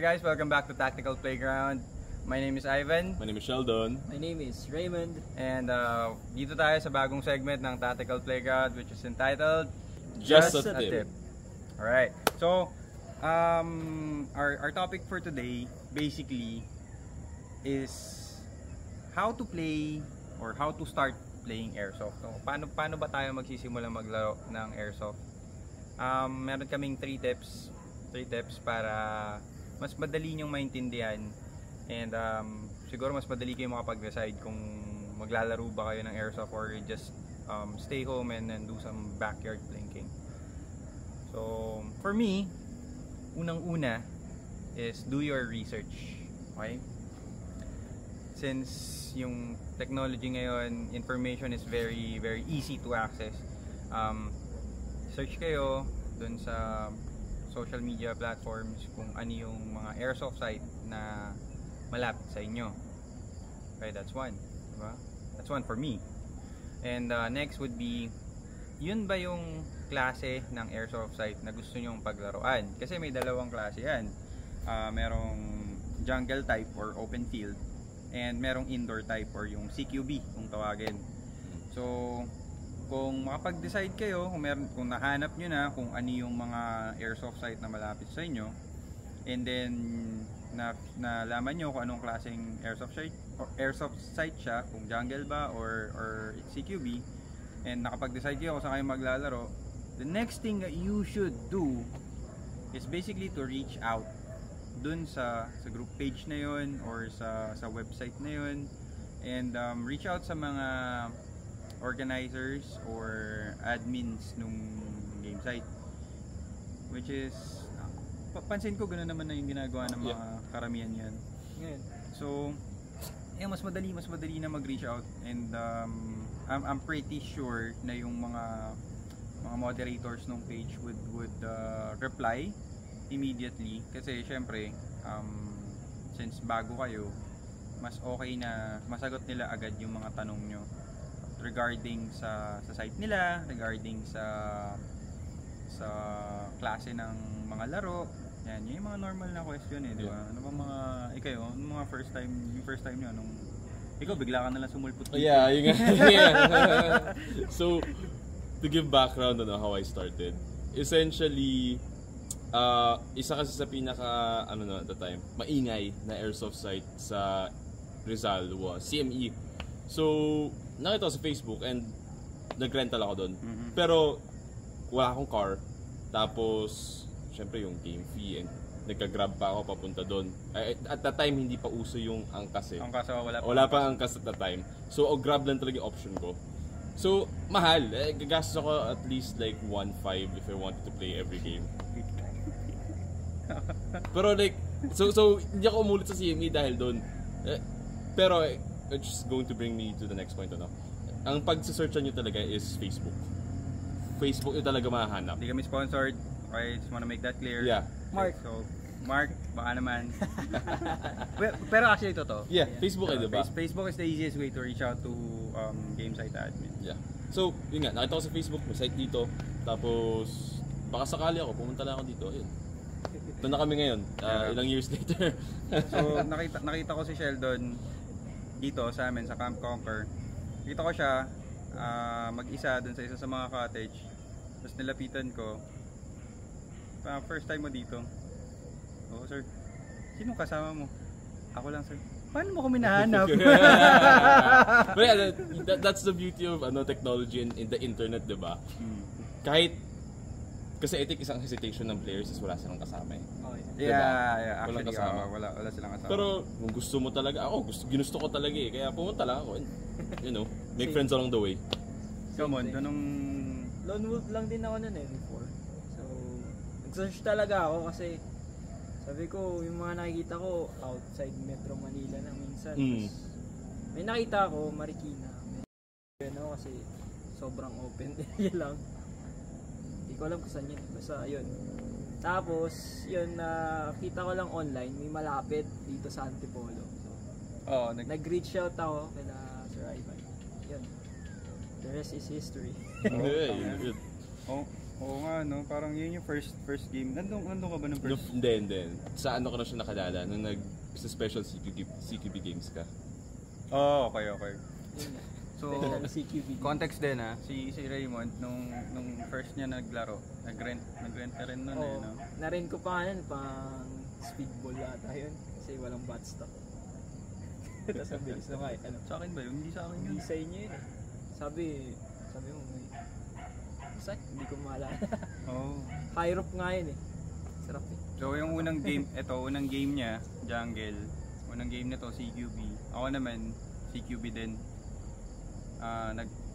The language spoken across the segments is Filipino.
guys, welcome back to Tactical Playground. My name is Ivan. My name is Sheldon. My name is Raymond. And dito tayo sa bagong segment ng Tactical Playground, which is entitled Just a Tip. Alright, so our topic for today basically is how to play or how to start playing airsoft. So, paano ba tayo magsisimula maglaro ng airsoft? Meron kaming 3 tips para mas madali nyong maintindihan and siguro mas madali kayo makapag-decide kung maglalaro ba kayo ng airsoft or just stay home and then do some backyard plinking. So for me, unang-una is do your research. Okay? Since yung technology ngayon, information is very easy to access. Search kayo dun sa social media platforms kung ano yung mga airsoft site na malapit sa inyo. Okay, that's one. Diba? That's one for me. And next would be, yun ba yung klase ng airsoft site na gusto nyong paglaruan? Kasi may dalawang klase yan. Merong jungle type or open field and merong indoor type or yung CQB kung tawagin. So kung makapag-decide kayo, kung nahanap nyo na kung ano yung mga airsoft site na malapit sa inyo, and then nalaman nyo kung anong klaseng airsoft site siya, kung jungle ba or CQB, and nakapag-decide kayo kung saan kayo maglalaro, the next thing that you should do is basically to reach out dun sa group page na yun or sa website na yun, and reach out sa mga organizers or admins nung game site, which is pansin ko ganoon naman na yung ginagawa ng mga karamihan yan. So mas madali na mag-reach out, and I'm pretty sure na yung mga moderators ng page would reply immediately, kasi syempre since bago kayo, mas okay na masagot nila agad yung mga tanong nyo regarding sa site nila, regarding sa klase ng mga laro. Yan, yung mga normal na question di ba? Ano ba mga ikaw, mga first time niyo nung ikaw bigla ka na lang sumulpot dito. Yeah. So, to give background on how I started. Essentially, isa kasi sa pinaka at the time, maingay na airsoft site sa Rizal was CME. So, nakita ko sa Facebook and nag-rental ako doon. Pero wala akong car. Tapos syempre yung game fee, and nagka-grab pa ako papunta doon. At that time hindi pa uso yung angkas eh. Wala pa angkas at that time. So grab lang talaga yung option ko. So mahal. Gagastos ako at least like 1.5 if I wanted to play every game. Pero like so hindi ako umulit sa CME dahil doon. Pero it's just going to bring me to the next point. Ang pag-searchan nyo talaga is Facebook. Facebook yung talaga mahahanap. Hindi kami sponsored. Okay, just wanna make that clear. Yeah. Mark. So, Mark, baka naman. Pero actually totoo. Yeah, Facebook diba? Facebook is the easiest way to reach out to game site admin. Yeah. So, yun nga, nakita ko sa Facebook, may site dito. Tapos, baka sakali ako, pumunta lang ako dito. Ayun. Ito na kami ngayon, ilang years later. So, nakita ko si Sheldon dito sa amin sa Camp Conquer. Kita ko siya mag-isa dun sa isa sa mga cottage. Tapos nilapitan ko. First time mo dito. Oo, sir. Sino kasama mo? Ako lang, sir. Paano mo kami nahanap? But yeah, that's the beauty of technology in the internet, diba? Kahit kasi isang hesitation ng players is wala silang kasama eh. Yeah, walang actually kasama. Wala silang kasama. Pero kung gusto mo talaga, ginusto ko talaga eh. Kaya pumunta lang ako. Make friends along the way. Come on, Lone wolf lang din ako nun before. So, nag-search talaga ako kasi sabi ko, yung mga nakikita ko outside Metro Manila na minsan. May nakita ako, Marikina. Kasi sobrang open area lang. Hindi ko alam kung saan yun. Basta yun. Tapos, yun, nakita ko lang online, may malapit dito sa Antipolo. So, nag-reach out ako kila Sir Ivan. Yun. The rest is history. Oo nga, no? Parang yun yung first game. Nandun ka ba nung first? Hindi. Sa ano ko na siya nakilala nung sa special CQB games ka. Oh, okay. Yun nga. So, Special CQB. context din si Raymond nung first niya naglaro, nag-rent ka rin nun Oo. no? Narin ko pa nga nun, pang speedball ata yun. Kasi walang bat stock. Tapos ang bilis na nga. Ano, Sa akin ba yun? Hindi sa akin yun. hindi sa inyo yun eh. Sabi mo, basta hindi ko maalala. Oh. High rope nga yun eh. Sarap eh. So yung unang game niya, Jungle. Unang game nito CQB. Ako naman CQB din.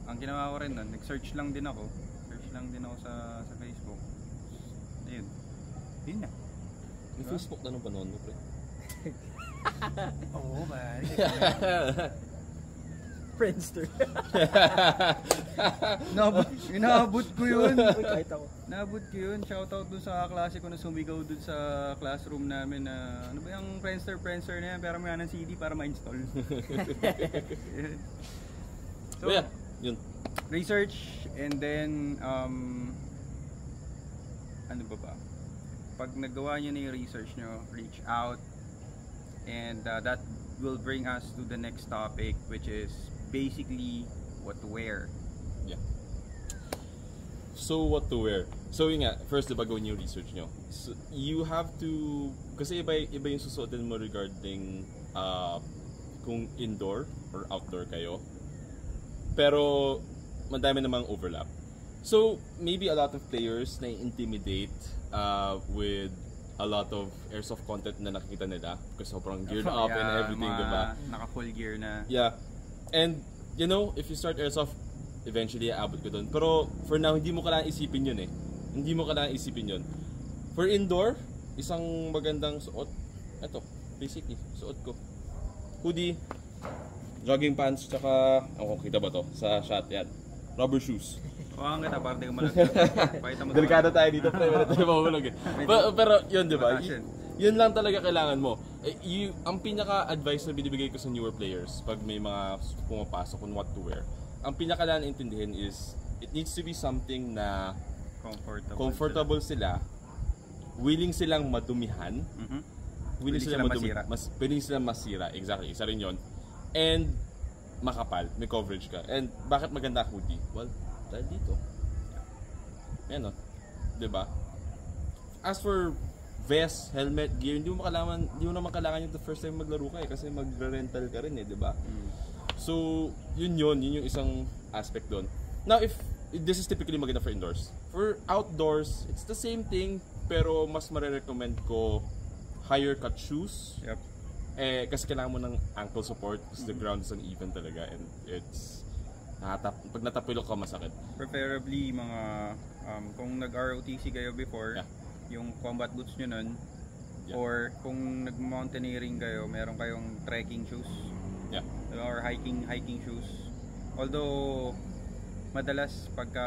Ang ginawa ko rin nun, nag-search lang din ako. Sa Facebook. Ayun. Yun na. May Facebook na nung panahon mo, pre. Oo, man. Friendster. Inaabot ko yun. Uy, kahit ako. Naabot ko yun. Shoutout dun sa klase ko na sumigaw dun sa classroom namin na ano ba yung Friendster na yan, pero may ng CD para ma-install. So, yeah, yun. research and then ano ba? Pag nagawa niyo na yung research nyo, reach out and that will bring us to the next topic, which is basically what to wear. Yeah. So, what to wear? So, yun nga, first, diba, gawin yung research nyo. So, you have to, kasi iba yung susuotin mo regarding kung indoor or outdoor kayo. Pero, madami namang overlap. So, maybe a lot of players na intimidate with a lot of airsoft content na nakikita nila because sobrang geared up and everything, diba? Naka-full gear na. Yeah. And, you know, if you start airsoft, eventually, aabot ko doon. Pero, for now, hindi mo kailangan isipin yun eh. Hindi mo kailangan isipin yun. For indoor, isang magandang suot, eto, basically, suot ko. Hoodie, jogging pants, tsaka, ako, kita ba to? Sa shot, yan. Rubber shoes. Huwag kita, parang di ko malagyan. Pakita mo Delikado tayo dito, pre. Wala tayo mahulog eh. Pero, yun, di ba? Passion. Yun lang talaga kailangan mo. Ang pinaka-advice na binibigay ko sa newer players pag may mga pumapasok on what to wear, ang pinaka-kailangan intindihin is, it needs to be something na comfortable sila, willing silang madumihan, willing silang masira. Willing silang masira, exactly, isa rin yun. And makapal, may coverage ka. And bakit maganda hoodie? Well, dahil dito. Yan o. Diba? As for vest, helmet, gear, hindi mo naman kailangan yung the first time maglaro ka eh, kasi magre-rental ka rin eh, diba? So, yun yung isang aspect doon. Now, if this is typically maganda for indoors. For outdoors, it's the same thing, pero mas marirecommend ko higher cut shoes. Yep. Kasi kailangan mo ng ankle support kasi the ground is uneven talaga and it's pag natapilok ka masakit. Preferably mga kung nag-ROTC kayo before, Yeah. yung combat boots nyo nun, Yeah. or kung nag-mountaineering kayo, meron kayong trekking shoes. Yeah. Or hiking shoes. Although madalas pagka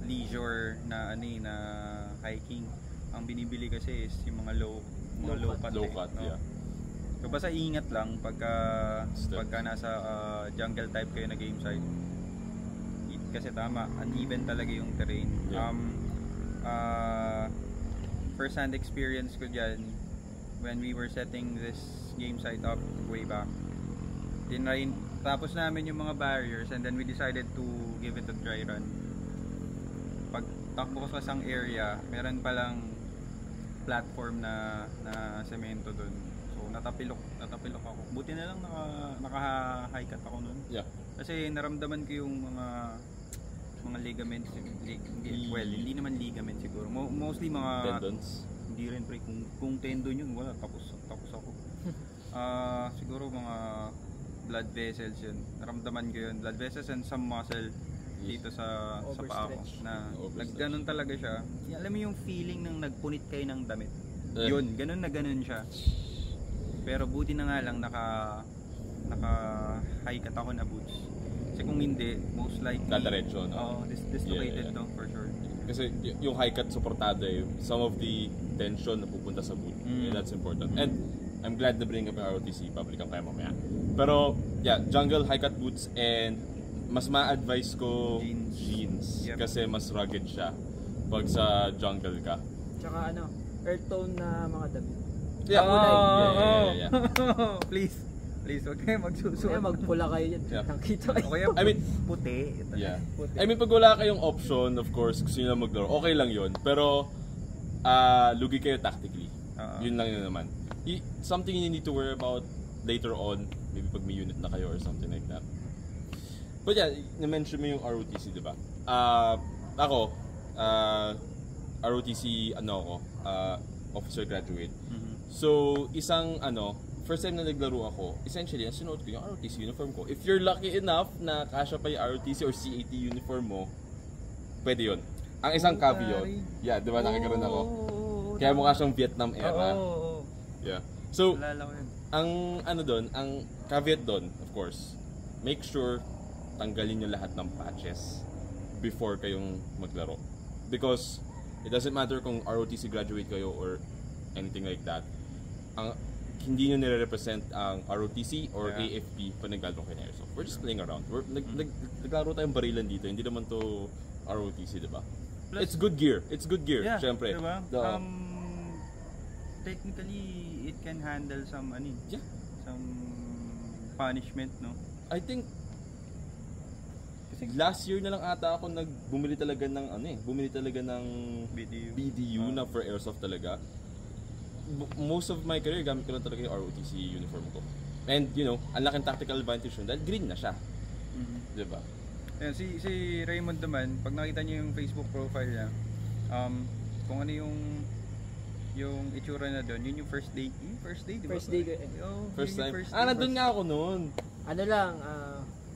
leisure na na hiking, ang binibili kasi is yung mga low cut, no? yeah. So basta ingat lang pagka nasa jungle type kayo na game site. Kasi tama, uneven talaga yung terrain. Yeah. First hand experience ko dyan when we were setting this game site up way back. Tapos namin yung mga barriers and then we decided to give it a dry run. Pag takbo ko sa isang area, meron palang platform na semento dun. So natapilok ako. Buti na lang naka-high cut ako nun. Yeah. Kasi naramdaman ko yung mga ligaments, well, hindi naman ligaments siguro. Mostly mga Tendons. Hindi rin pre, kung tendon yun, wala, tapos ako. Siguro mga blood vessels yun. Naramdaman ko yun. Blood vessels and some muscle dito sa paa ko. Na nagganon talaga siya. Alam mo yung feeling ng nagpunit kayo ng damit. Yun, ganun na ganun siya. Pero buti na nga lang naka high cut ako na boots. Kasi kung hindi, most likely Dadiretso, no? dislocated, Yeah. no? For sure. Kasi yung high cut supportado some of the tension na pupunta sa boot. And that's important. And I'm glad na bring up yung ROTC public ang kaya mamaya. Pero yeah, jungle high cut boots and mas ma-advise ko jeans Yep. kasi mas rugged siya. pag sa jungle ka. Tsaka earth tone na mga damit. Yeah. Yeah. Please, huwag kayo magsusuot. Kaya magpula kayo dyan. Yeah. Nakita kayo. O kaya I mean, puti. Yeah. Puti. I mean, pag wala kayong option, of course, gusto nyo lang maglaro, okay lang yun. Pero, lugi kayo tactically. Yun lang yun naman. Something you need to worry about later on, maybe pag may unit na kayo or something like that. But yeah, na-mention mo yung ROTC, di ba? Ako, ROTC, officer graduate. So, first time na naglaro ako, essentially, ang sinuot ko yung ROTC uniform ko. If you're lucky enough na kasya pa yung ROTC or CAT uniform mo, pwede yun. Ang isang caveat, yeah, di ba nakakaroon ako? Kaya mukha siyang Vietnam era. Yeah. So, ang ang caveat doon, of course, make sure tanggalin nyo lahat ng patches before kayong maglaro. Because it doesn't matter kung ROTC graduate kayo or anything like that. Hindi nyo nire-represent ang ROTC or AFP pag naglalaro kayo ng airsoft. We're just playing around. Naglaro tayong barilan dito. Hindi naman to ROTC, diba? Plus, it's good gear. Yeah, syempre. Diba? Technically, it can handle some some punishment, no? I think kasi last year na lang ata ako bumili talaga ng BDU na for airsoft talaga. Most of my career gamit ko lang talaga yung ROTC uniform ko. And ang laking tactical advantage yun dahil green na siya. Diba? Ayan, si Raymond naman, pag nakita niyo yung Facebook profile niya, kung ano yung itsura na doon, yun yung first day, diba? First day ko. First time. Nandun nga ako noon.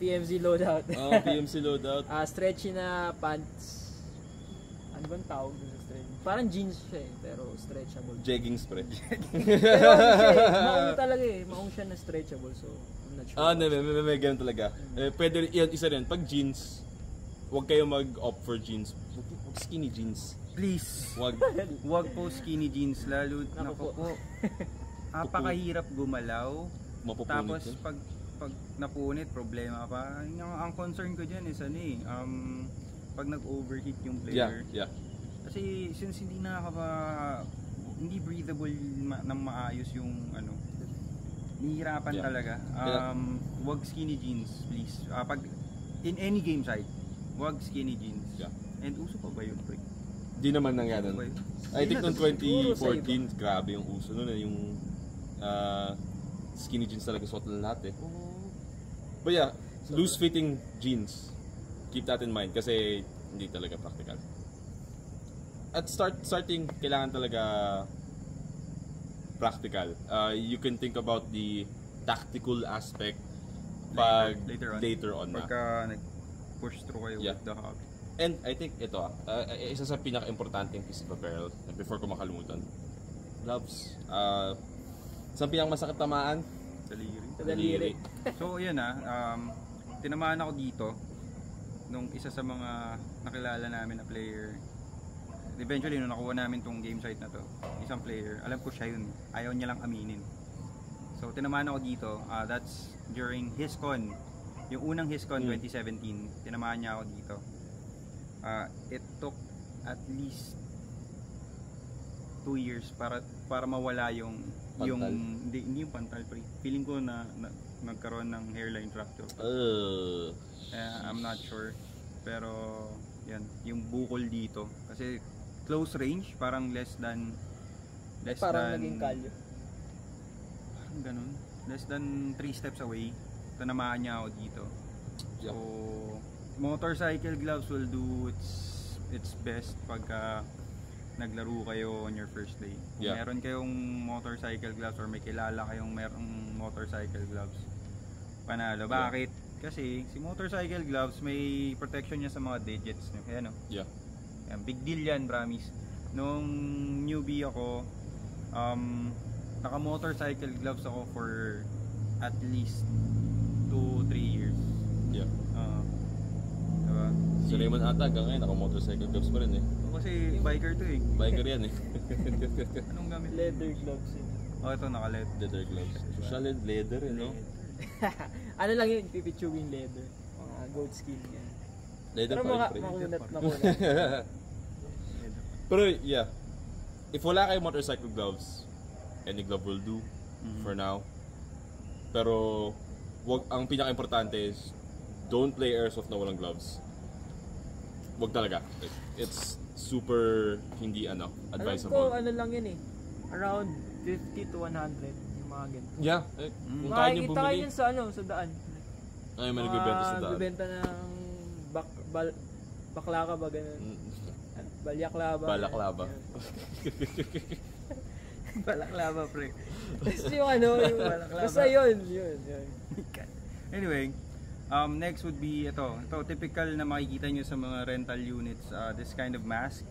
PMC loadout. PMC loadout. Stretchy na pants. Ano bang tawag doon sa stretchy? Parang jeans siya pero stretchable. Jegging spread. Pero maong talaga maong siya na stretchable, so I'm not sure. May ganun talaga. Pwede yun, isa rin. Pag jeans, huwag kayo mag-opt for jeans. Huwag skinny jeans. Please. Huwag po skinny jeans, lalo naku po. Apakahirap gumalaw. Mapupunit tapos yun. pag napunit, problema pa. Ang concern ko dyan is pag nag-overheat yung player. Yeah. Kasi since hindi breathable ng maayos yung nihirapan talaga. Wag skinny jeans, please. Pag in any game site, wag skinny jeans. Yeah. And uso pa ba yun, pre? Di naman nangyari. I think noong 2014, grabe yung uso noon yung skinny jeans talaga suot ng lahat But yeah, loose-fitting jeans. Keep that in mind kasi hindi talaga practical. At starting, kailangan talaga practical. You can think about the tactical aspect pag later on na. Pagka nag-push through kayo with the hobby. And I think ito isa sa pinaka-importanting piece of apparel before ko makalimutan. Gloves. Saan pinakamasakit tamaan? Daliri. So yun tinamaan ako dito nung isa sa mga nakilala namin na player. Eventually nung nakuha namin tong game site na to, isang player, alam ko siya yun, ayaw niya lang aminin. So tinamaan ako dito, that's during HISCON, yung unang HISCON 2017, tinamaan niya ako dito. It took at least 2 years para mawala yung hindi yung pantal, pre. Feeling ko na nagkaroon ng hairline fracture. I'm not sure. Pero yan, yung bukol dito kasi close range, parang less than naging kalyo. Parang ganun. Less than 3 steps away. Tinamaan niya ako dito. So motorcycle gloves will do its best pagka naglaro kayo on your first day. Kung meron kayong motorcycle gloves or may kilala kayong merong motorcycle gloves, panalo. Bakit? Kasi si motorcycle gloves may protection niya sa mga digits niyo. Kaya yan, big deal yan, promise. Nung newbie ako, naka motorcycle gloves ako for at least 2-3 years. Yeah. Diba? Si Raymond ata hanggang ngayon naka-motorcycle gloves pa rin Kasi biker to Biker yan Anong gamit? Leather gloves yun. Ito leather gloves. Solid leather no? Ano lang yun, pipitsuging leather. Goat skin yan. Leather pero pa rin. makunat. Pero yeah, if wala kayong motorcycle gloves, any glove will do for now. Pero ang pinaka-importante is don't play airsoft na walang gloves. Wag talaga. It's super hindi advisable. Alam ko, lang yun eh. Around 50 to 100 yung mga ganito. Yeah. Kung kaya nyo Makikita kayo bumili. yun sa daan. Ay, may nagbibenta sa daan. Nagbibenta ng baklaka ba ganun? Balyaklaba. Balaklava. Balaklava, pre. Tapos yung basta yun. Anyway, next would be ito typical na makikita nyo sa mga rental units, this kind of mask.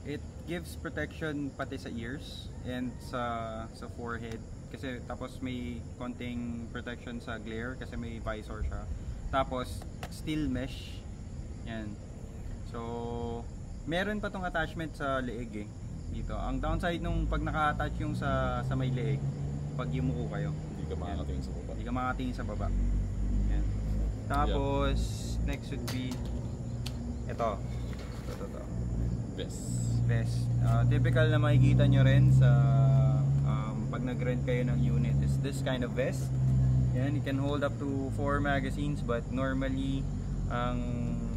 It gives protection pati sa ears and sa forehead, kasi tapos may konting protection sa glare kasi may visor siya. Tapos steel mesh. Yan. So meron pa tong attachment sa leeg dito. Ang downside nung pag naka-attach yung sa may leeg, pag yumuko kayo, Hindi ka makakatingin sa baba. hindi ka makatingin sa baba. Yan. Tapos, next would be ito. Vest. Typical na makikita nyo rin sa pag nag-rent kayo ng unit is this kind of vest. Yan, it can hold up to 4 magazines, but normally ang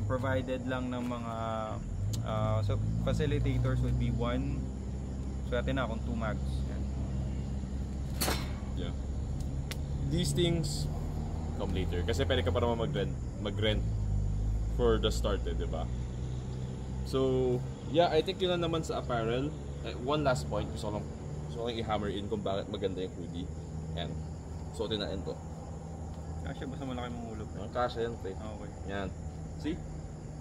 provided lang ng mga so facilitators would be 1. Swerte na kung 2 mags. Yan. Yeah. These things come later. Kasi pwede ka pa naman mag-rent for the start, di ba? So, yeah, I think yun lang naman sa apparel. One last point, gusto ko lang i-hammer in kung bakit maganda yung hoodie. Yan. Suotin natin to. Kasya, basta malaki mong ulo. Kasha yan, pre. Okay. Yan. See?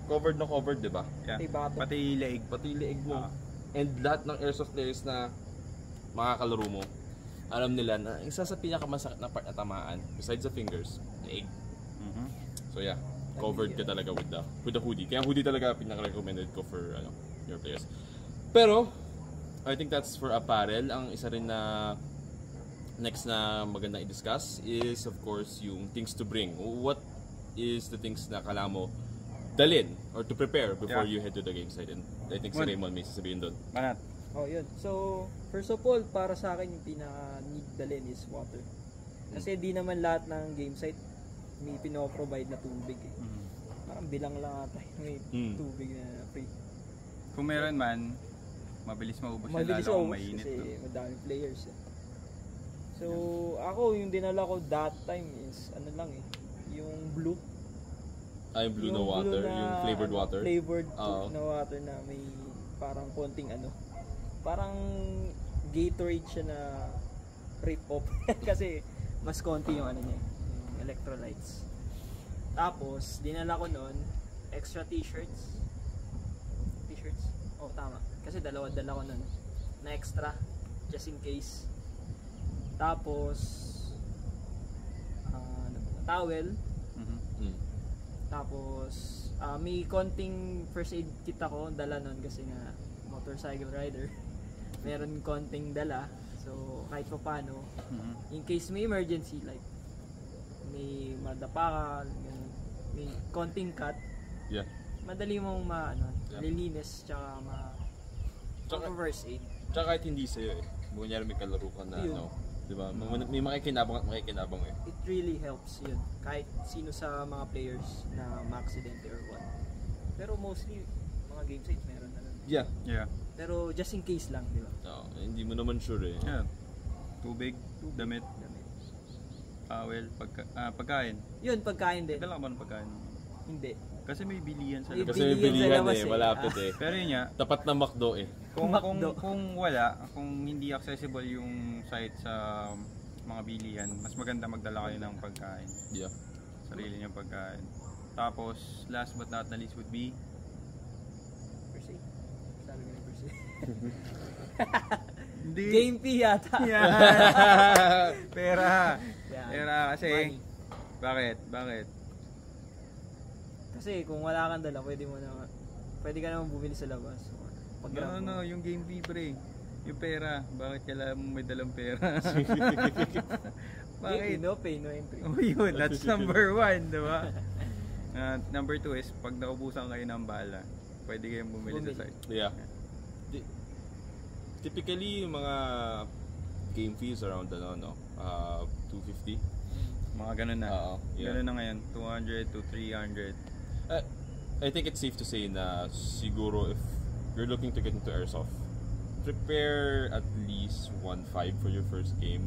Covered na covered, di ba? Yeah. Pati bato. Pati leeg. Pati leeg mo. And lahat ng airsoft players na makakalaro mo, alam nila na isa sa pinakamasakit na part na tamaan, besides the fingers, leeg. So yeah, covered ka talaga with the hoodie. Kaya hoodie talaga pinaka-recommended ko for your players. Pero, I think that's for apparel. Ang isa rin na next na maganda i-discuss is of course yung things to bring. What is the things na kailangan mo dalhin or to prepare before you head to the game site? And I think si Raymond may sasabihin doon. Manat. Oh, yun. So, first of all, para sa akin yung pinaka-need dalhin is water. Kasi di naman lahat ng game site may pinoprovide na tubig eh. Parang bilang lang ata may tubig na free. Kung meron man, mabilis maubos siya, Mabilis lalo kung maubos mainit. kasi No? madaming players eh. So, ako yung dinala ko that time is yung blue. Yung blue na water, yung flavored water. Flavored na water na may parang konting parang Gatorade siya na rip-off. Kasi mas konti yung yung electrolytes. Tapos, dinala ko noon extra t-shirts. Oh, tama. Kasi dala ko noon na extra just in case. Tapos towel. Tapos may konting first aid kit ako dala noon kasi nga motorcycle rider. Meron konting dala. So kahit pa paano, in case may emergency like may madapa ka, may konting cut. Yeah. Madali mong lilinis tsaka first aid. Tsaka kahit hindi sa'yo eh. Kunyari may kalaro ka na di ba? May makikinabang at makikinabang eh. It really helps yun. Kahit sino sa mga players na ma-accidente or what. Pero mostly, mga game sites meron na lang. Yeah. Pero just in case lang, di ba? Hindi mo naman sure eh. Yeah. Tubig, damit, towel, pagkain. Yun, pagkain din. Dala ka ba ng pagkain? Hindi. Kasi may bilihan sa May labas. Kasi may bilihan sa bilihan labas eh, eh. malapit eh. Pero yun nga, Tapat na McDo eh. kung wala, kung hindi accessible yung site sa mga bilihan, mas maganda magdala kayo ng pagkain. Yeah. Sarili niyong pagkain. Tapos, last but not the least would be First aid. Sabi ko na first aid. hindi. Game fee yata. Yan. Pera. Yan. Pera kasi. Money. Bakit? Kasi kung wala kang dala, pwede ka naman bumili sa labas. No, yung game fee pre. Yung pera. Bakit kailangan mo may dalang pera? Bakit? No pay, no entry. Oh yun, that's number 1, diba? Number 2 is pag naubusan kayo ng bala, pwede kayong bumili Bumili. sa site. Yeah. Typically, yung mga game fees around 250. Mga ganun na. Yeah. Ganun na ngayon, 200 to 300. I think it's safe to say na siguro if you're looking to get into airsoft, prepare at least 1.5 for your first game.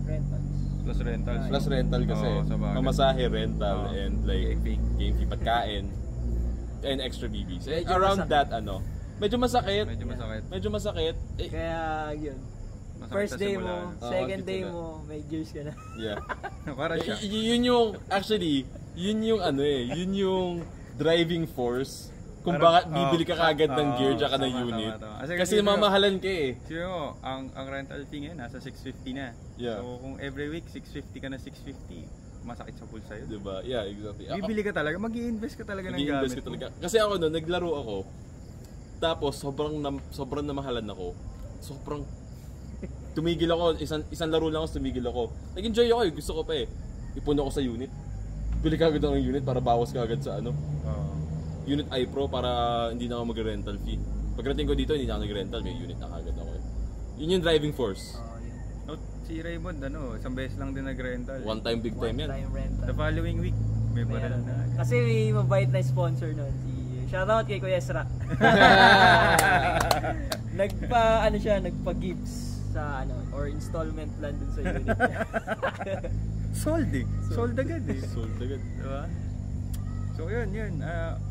Rentals. Plus rentals. Plus rental kasi. Oo, sa bagay. Mamasahe, rental, Oo. and like Game fee. pagkain, and extra BBs. Medyo Around masakit. that, medyo masakit. Medyo masakit. Kaya yun. Masakit First sa day simulan. mo, second dito day na. mo, may gears ka na. Yeah. Para siya. Yun yung, actually, yun yung driving force kung bakit bibili ka kagad ng gear tsaka ng tama, unit. tama. Kasi mamahalan ka eh. Sino, ang rental fee ngayon, nasa 650 na. Yeah. So, kung every week, 650 ka na 650, masakit sa bulsa yun. Diba? Yeah, exactly. Bibili ka talaga, mag-i-invest ka talaga ng Nag-i-invest gamit ka talaga. mo. Kasi ako naglaro ako. Tapos sobrang namahalan ako. Sobrang tumigil ako, isang laro lang ako, tumigil ako. Nag-enjoy ako, gusto ko pa eh. Ipon ako sa unit. Bili ka agad ng unit para bawas ka agad sa Unit iPro para hindi na ako mag-rental fee. Pagdating ko dito, hindi na ako nag-rental, may unit na kagad ako eh. Yun yung driving force. Yun. No, si Raymond, isang beses lang din nag-rental. One time, big time yan. One-time rental. The following week, may baril Meron na. na. Kasi may mabait na sponsor nun. Shoutout kay Kuya Esra. Nagpa-gives sa or installment plan dun sa unit niya. Sold eh. Sold agad eh. Sold agad. Diba? So yun.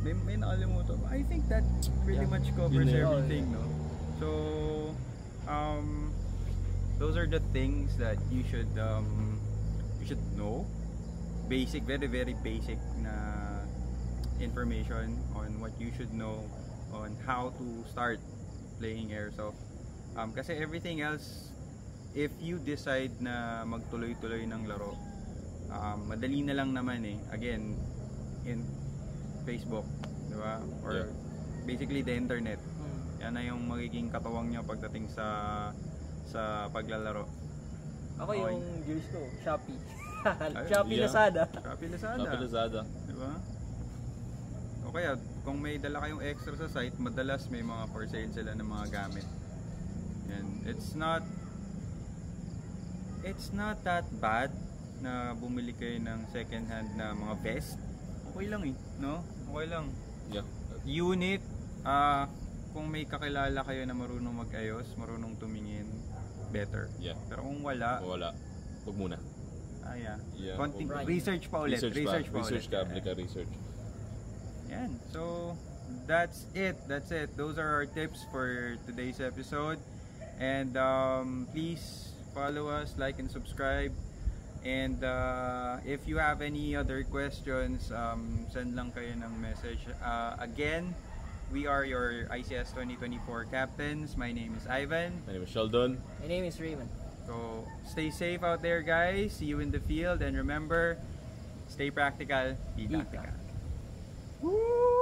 May nakalimutan. I think that pretty much covers Yun na yun. everything, no? So, those are the things that you should know. Basic, very very basic na information on what you should know on how to start playing airsoft. Kasi everything else, if you decide na magtuloy-tuloy ng laro, madali na lang naman eh. Again, in Facebook, di ba? Or Yeah. basically the internet. Yan na yung magiging katawang niya pagdating sa paglalaro. Ako Okay. yung gears ko, Shopee. Ay, Shopee, yeah. Lazada. Shopee Lazada. Shopee Lazada. Di ba? O kaya, kung may dala kayong extra sa site, madalas may mga for sale sila ng mga gamit. Yan. It's not that bad na bumili kayo ng second hand na mga vest. Okay lang eh, no? Okay lang. Yeah. Unit, kung may kakilala kayo na marunong mag-ayos, marunong tumingin, better. Yeah. Pero kung wala, Wala. Huwag muna. Yeah. konting Right. research pa ulit. Research ka, aplika research. Yan. So, that's it. Those are our tips for today's episode. And please follow us, like and subscribe. And if you have any other questions, send lang kayo ng message. Again, we are your ICS 2024 captains. My name is Ivan. My name is Sheldon. My name is Raymond. So, stay safe out there, guys. See you in the field. And remember, stay practical, be tactical. Woo!